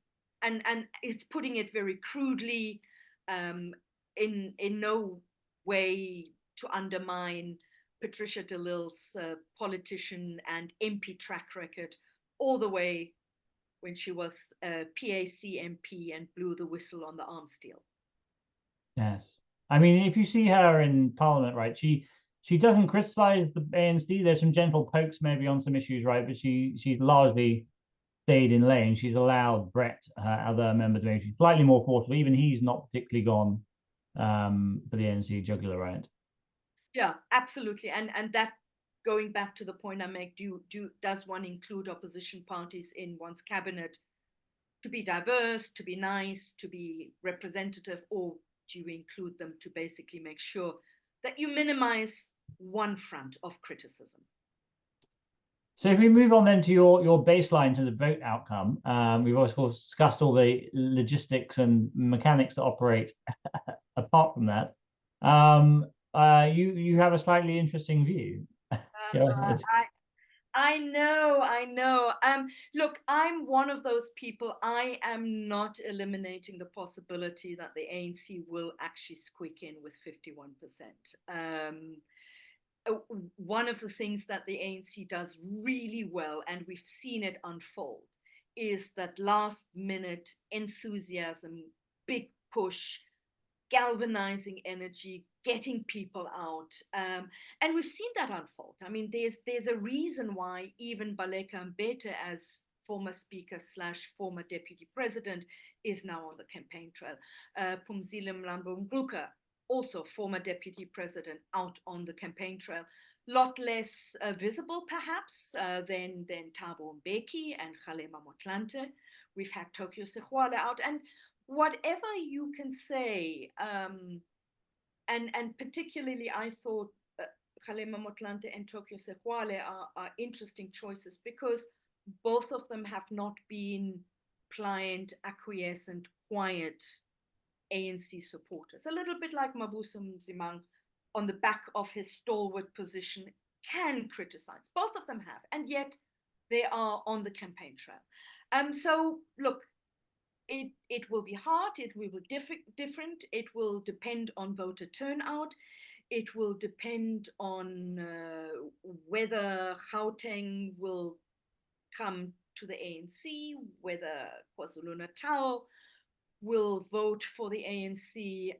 And it's putting it very crudely, in no way to undermine Patricia de Lille's politician and MP track record, all the way when she was a PAC MP and blew the whistle on the arms deal. Yes. I mean, if you see her in Parliament, right, she doesn't criticize the ANC. There's some gentle pokes maybe on some issues, right, but she's largely stayed in lane. She's allowed Brett, other members, maybe slightly more forceful. Even he's not particularly gone for the ANC jugular, right? Yeah, absolutely. And that, going back to the point I make, does one include opposition parties in one's cabinet to be diverse, to be nice, to be representative, or do you include them to basically make sure that you minimize one front of criticism? So if we move on then to your baseline to the vote outcome, we've of course discussed all the logistics and mechanics that operate apart from that. You have a slightly interesting view. Go ahead. I know. Look, I'm one of those people. I am not eliminating the possibility that the ANC will actually squeak in with 51%. One of the things that the ANC does really well, and we've seen it unfold, is that last minute enthusiasm, big push, galvanizing energy, getting people out. And we've seen that unfold. I mean, there's a reason why even Baleka Mbete, as former speaker / former deputy president, is now on the campaign trail. Phumzile Mlambo Ngcuka, also former deputy president, out on the campaign trail. Lot less visible, perhaps, than Thabo Mbeki and Kgalema Motlanthe. We've had Tokyo Sexwale out, and whatever you can say, and particularly I thought Kgalema Motlanthe and Tokyo Sexwale are interesting choices because both of them have not been pliant, acquiescent, quiet ANC supporters. A little bit like Mabuza Mzimang, on the back of his stalwart position, can criticize. Both of them have, and yet they are on the campaign trail. So look, it will be hard, it will be different, it will depend on voter turnout, it will depend on whether Gauteng will come to the ANC, whether KwaZulu-Natal will vote for the ANC,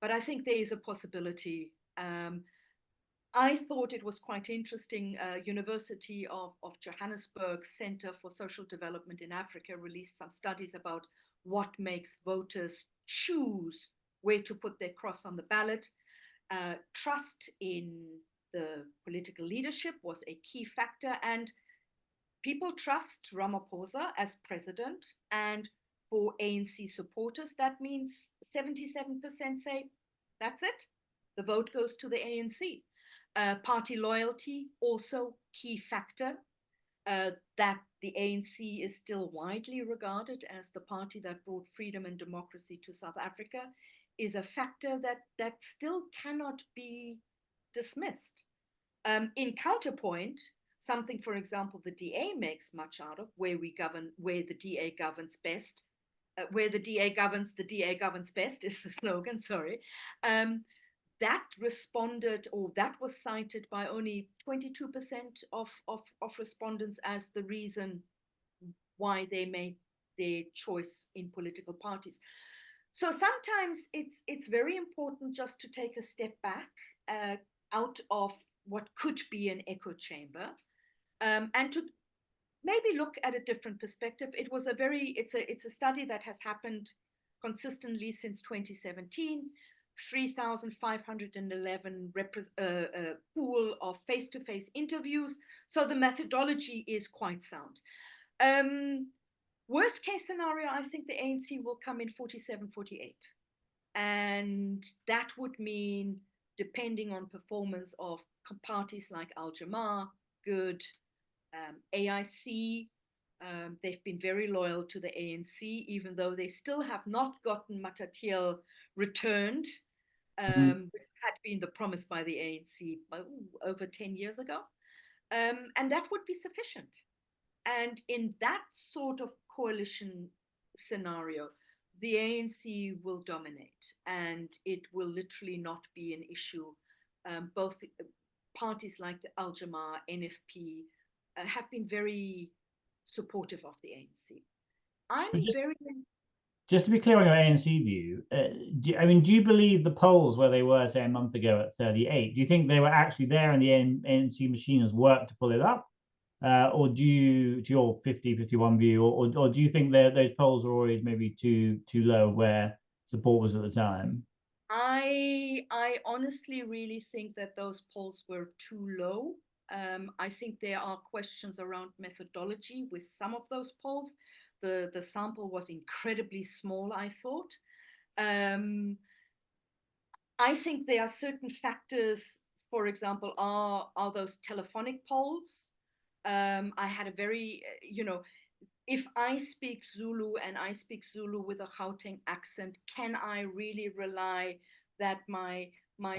but I think there is a possibility. I thought it was quite interesting. University of Johannesburg Center for Social Development in Africa released some studies about what makes voters choose where to put their cross on the ballot. Trust in the political leadership was a key factor, and people trust Ramaphosa as president. And for ANC supporters, that means 77% say, that's it, the vote goes to the ANC. Party loyalty, also key factor, that the ANC is still widely regarded as the party that brought freedom and democracy to South Africa, is a factor that still cannot be dismissed. In counterpoint, something, for example, the DA makes much out of, where the DA governs best, where the DA governs best is the slogan, sorry. That responded, or that was cited by only 22% of respondents as the reason why they made their choice in political parties. So sometimes it's very important just to take a step back out of what could be an echo chamber, and to maybe look at a different perspective. It's a study that has happened consistently since 2017. 3,511 pool of face-to-face interviews. So the methodology is quite sound. Worst case scenario, I think the ANC will come in 47, 48. And that would mean, depending on performance of parties like Al Jama, Good, AIC, they've been very loyal to the ANC, even though they still have not gotten Matatiel returned, which had been the promise by the ANC over 10 years ago. And that would be sufficient. And in that sort of coalition scenario, the ANC will dominate, and it will literally not be an issue. Both parties like the Al Jama, NFP, have been very supportive of the ANC. Just to be clear on your ANC view, do you believe the polls where they were, say, a month ago at 38, do you think they were actually there and the ANC machine has worked to pull it up? Or do you, to your 50-51 view, or do you think that those polls were always maybe too low where support was at the time? I honestly really think that those polls were too low. I think there are questions around methodology with some of those polls. The sample was incredibly small, I thought. I think there are certain factors, for example, are those telephonic polls. I had a very, if I speak Zulu and I speak Zulu with a Gauteng accent, can I really rely that my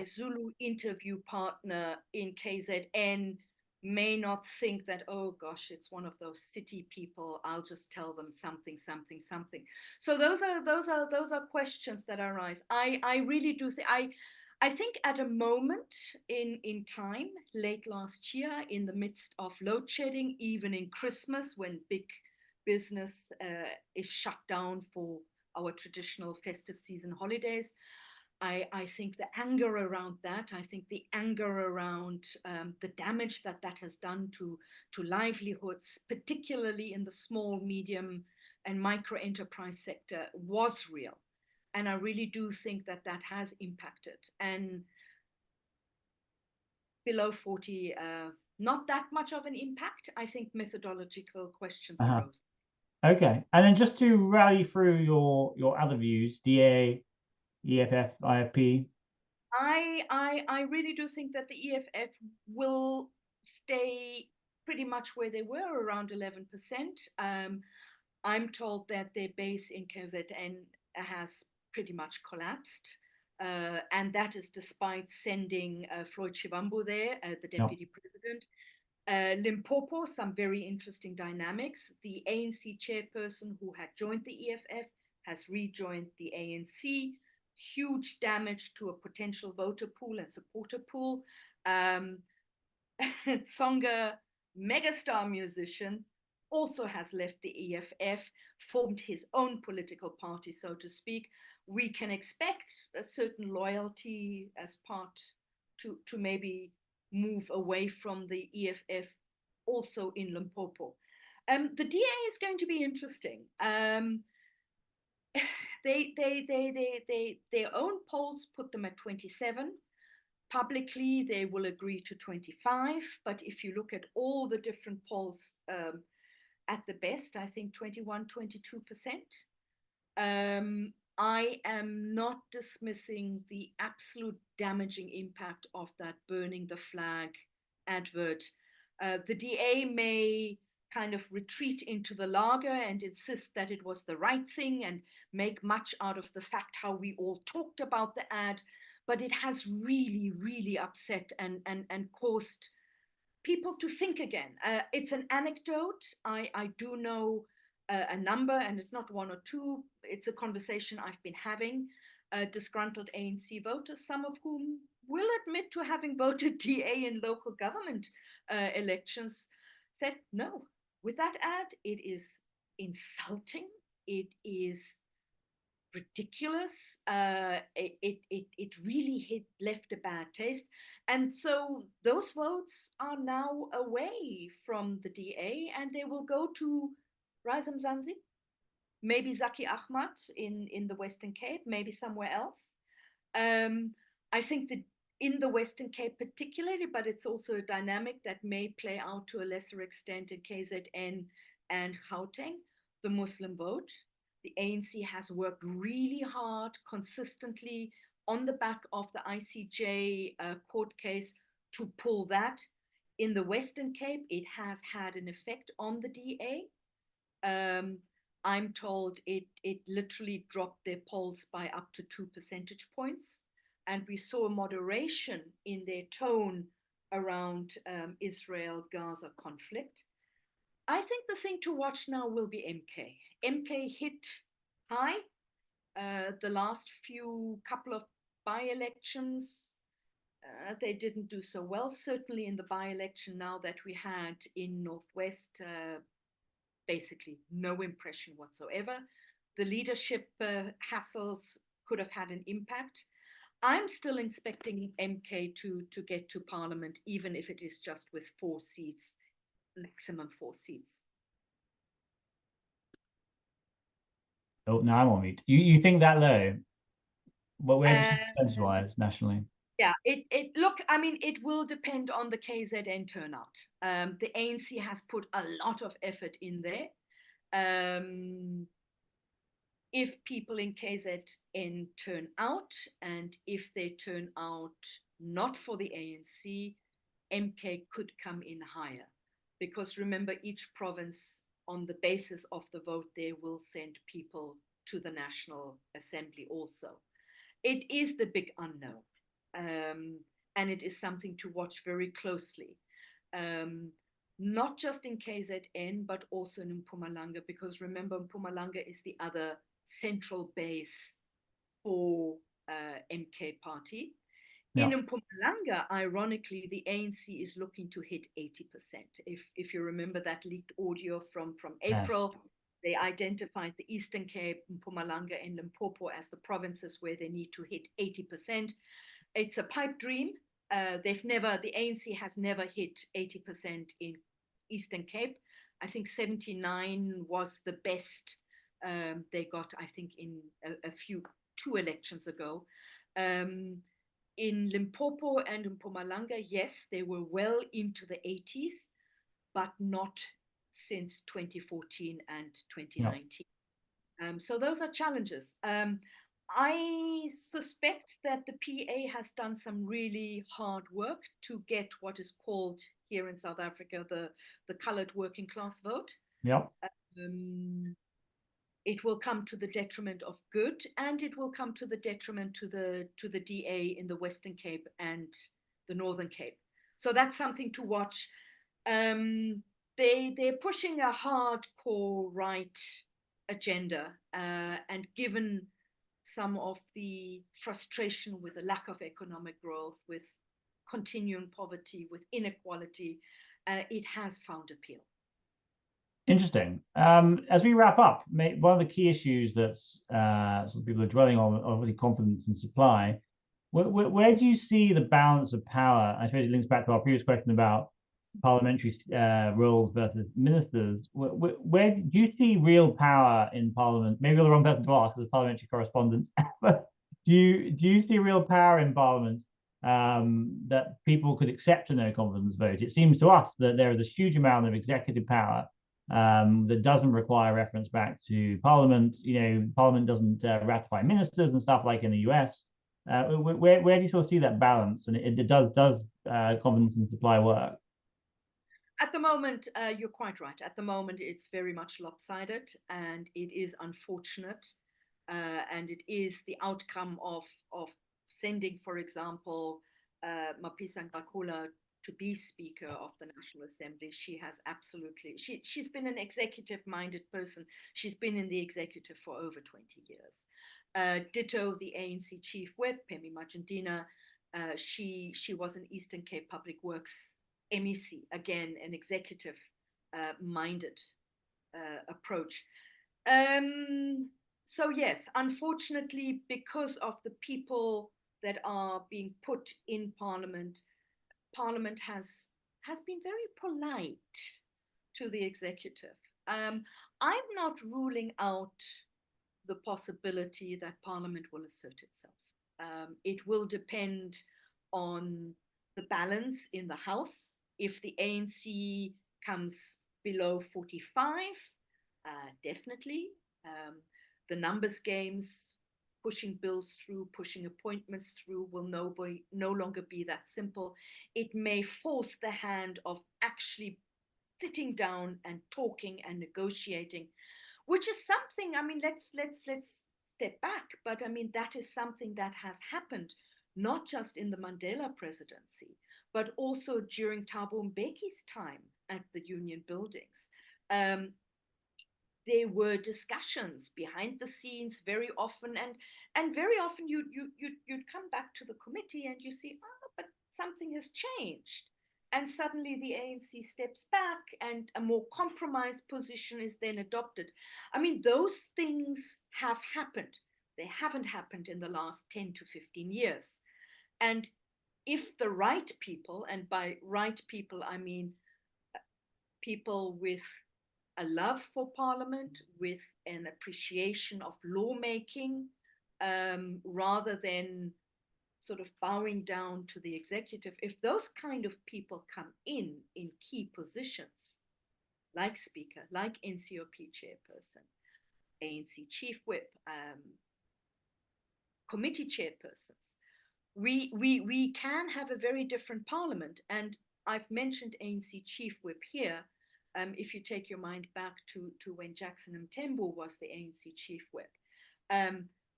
Zulu interview partner in KZN may not think that, oh gosh, it's one of those city people, I'll just tell them something. So those are questions that arise. I really do think I think at a moment in time, late last year, in the midst of load shedding, even in Christmas, when big business is shut down for our traditional festive season holidays, I think the anger around that, I think the anger around the damage that has done to livelihoods, particularly in the small, medium, and micro enterprise sector, was real. And I really do think that has impacted. And below 40, not that much of an impact. I think methodological questions arose. Okay. And then just to rally through your other views, DA, EFF, IFP. I really do think that the EFF will stay pretty much where they were, around 11%. I'm told that their base in KZN has pretty much collapsed. And that is despite sending Floyd Shivambu there, the deputy president. Limpopo, some very interesting dynamics. The ANC chairperson who had joined the EFF has rejoined the ANC. Huge damage to a potential voter pool and supporter pool. Tsonga, megastar musician, also has left the EFF, formed his own political party, so to speak. We can expect a certain loyalty as part to maybe move away from the EFF also in Limpopo. The DA is going to be interesting. Their own polls put them at 27. Publicly, they will agree to 25. But if you look at all the different polls, at the best, I think 21, 22%. I am not dismissing the absolute damaging impact of that burning the flag advert. The DA may kind of retreat into the lager and insist that it was the right thing and make much out of the fact how we all talked about the ad, but it has really, really upset and caused people to think again. It's an anecdote. I do know a number, and it's not one or two. It's a conversation I've been having. Disgruntled ANC voters, some of whom will admit to having voted DA in local government elections, said no. With that ad, it is insulting. It is ridiculous. It really left a bad taste. And so those votes are now away from the DA, and they will go to Rise Mzansi, maybe Zaki Ahmad in the Western Cape, maybe somewhere else. I think that in the Western Cape particularly, but it's also a dynamic that may play out to a lesser extent in KZN and Gauteng, the Muslim vote. The ANC has worked really hard, consistently, on the back of the ICJ court case to pull that. In the Western Cape, it has had an effect on the DA. I'm told it literally dropped their polls by up to 2 percentage points. And we saw a moderation in their tone around Israel-Gaza conflict. I think the thing to watch now will be MK. MK hit high the last couple of by-elections. They didn't do so well, certainly in the by-election now that we had in Northwest, basically no impression whatsoever. The leadership hassles could have had an impact. I'm still expecting MK to get to Parliament, even if it is just with 4 seats, maximum 4 seats. Oh, now I'm on mute. You think that low? But where do you see percentage-wise nationally? Yeah, look, I mean, it will depend on the KZN turnout. The ANC has put a lot of effort in there. If people in KZN turn out, and if they turn out not for the ANC, MK could come in higher. Because remember, each province, on the basis of the vote there, will send people to the National Assembly also. It is the big unknown, and it is something to watch very closely. Not just in KZN, but also in Mpumalanga, because remember, Mpumalanga is the other central base for MK party. Yeah. In Mpumalanga, ironically, the ANC is looking to hit 80%. If you remember that leaked audio from April, yes. They identified the Eastern Cape, Mpumalanga, and Limpopo as the provinces where they need to hit 80%. It's a pipe dream. The ANC has never hit 80% in Eastern Cape. I think 79 was the best they got, I think, in two elections ago. In Limpopo and in Mpumalanga, yes, they were well into the 80s, but not since 2014 and 2019. Yeah. So those are challenges. I suspect that the PA has done some really hard work to get what is called here in South Africa the colored working class vote. Yeah. It will come to the detriment of Good, and it will come to the detriment to the DA in the Western Cape and the Northern Cape. So that's something to watch. They're pushing a hardcore right agenda, and given some of the frustration with the lack of economic growth, with continuing poverty, with inequality, it has found appeal. Interesting. As we wrap up, one of the key issues that some people are dwelling on, obviously confidence and supply. Where do you see the balance of power? I suppose it links back to our previous question about parliamentary roles versus ministers. Where do you see real power in Parliament? Maybe you're the wrong person to ask as a parliamentary correspondent, but do you see real power in Parliament that people could accept a no confidence vote? It seems to us that there is a huge amount of executive power that doesn't require reference back to Parliament. Parliament doesn't ratify ministers and stuff like in the US. Where do you sort of see that balance? And it does confidence and supply work? At the moment, you're quite right. At the moment, it's very much lopsided, and it is unfortunate. And it is the outcome of sending, for example, Mapisa Ngakula to be Speaker of the National Assembly. She has absolutely, she's been an executive-minded person. She's been in the executive for over 20 years. Ditto the ANC Chief Whip, Pemi Majandina. She was an Eastern Cape Public Works MEC, again, an executive-minded approach. So yes, unfortunately, because of the people that are being put in Parliament, Parliament has been very polite to the executive. I'm not ruling out the possibility that Parliament will assert itself. It will depend on the balance in the House. If the ANC comes below 45, definitely. The numbers games, pushing bills through, pushing appointments through will no longer be that simple. It may force the hand of actually sitting down and talking and negotiating, which is something, I mean, let's step back, but I mean, that is something that has happened not just in the Mandela presidency, but also during Thabo Mbeki's time at the union buildings. There were discussions behind the scenes very often, and very often you'd come back to the committee and you see, oh, but something has changed. And suddenly the ANC steps back and a more compromised position is then adopted. I mean, those things have happened. They haven't happened in the last 10 to 15 years. And if the right people, and by right people, I mean people with a love for Parliament, with an appreciation of lawmaking, rather than sort of bowing down to the executive, if those kind of people come in key positions, like Speaker, like NCOP chairperson, ANC chief whip, committee chairpersons, we can have a very different Parliament. And I've mentioned ANC chief whip here. If you take your mind back to when Jackson Mthembu was the ANC chief whip,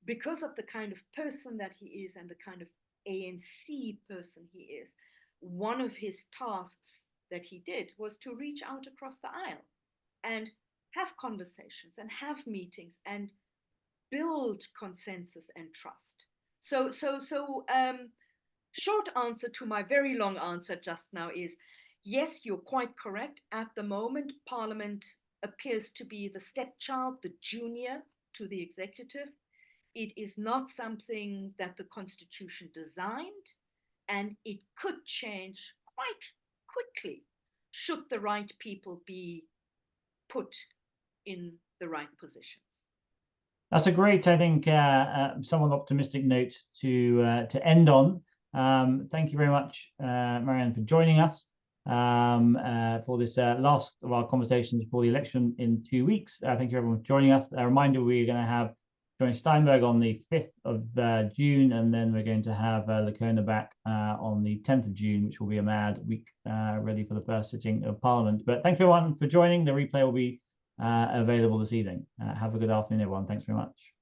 because of the kind of person that he is and the kind of ANC person he is, one of his tasks that he did was to reach out across the aisle and have conversations and have meetings and build consensus and trust. So short answer to my very long answer just now is, yes, you're quite correct. At the moment, Parliament appears to be the stepchild, the junior to the executive. It is not something that the Constitution designed, and it could change quite quickly should the right people be put in the right positions. That's a great, I think, somewhat optimistic note to end on. Thank you very much, Marianne, for joining us for this last of our conversations before the election in 2 weeks. Thank you everyone for joining us. A reminder, we're going to have Joan Steinberg on the 5th of June, and then we're going to have Lakona back on the 10th of June, which will be a mad week, ready for the first sitting of Parliament. But thank you everyone for joining. The replay will be available this evening. Have a good afternoon, everyone. Thanks very much.